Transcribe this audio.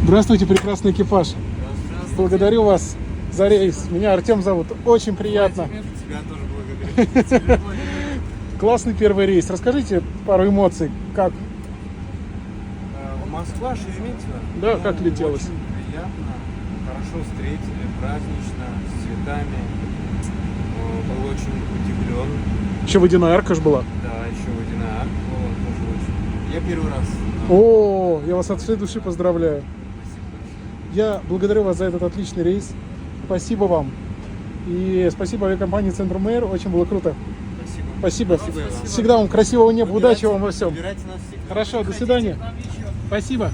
Здравствуйте, прекрасный экипаж. Благодарю вас за рейс. Меня Артем зовут. Очень приятно. Тебя тоже благодарю. Классный первый рейс. Расскажите пару эмоций. Как? Москва, Шереметьево. Да, как летелось? Очень приятно. Хорошо встретили, празднично, с цветами. Был очень удивлен. Еще водяная арка ж была. Да, еще водяная арка была тоже очень. Я первый раз. О, я вас от всей души поздравляю. Спасибо большое. Я благодарю вас за этот отличный рейс. Спасибо вам. И спасибо авиакомпании Центрум Эйр. Очень было круто. Спасибо. Спасибо. Всегда вам красивого неба. Удачи вам во всем. Выбирайте нас всегда. Хорошо, до свидания. Спасибо.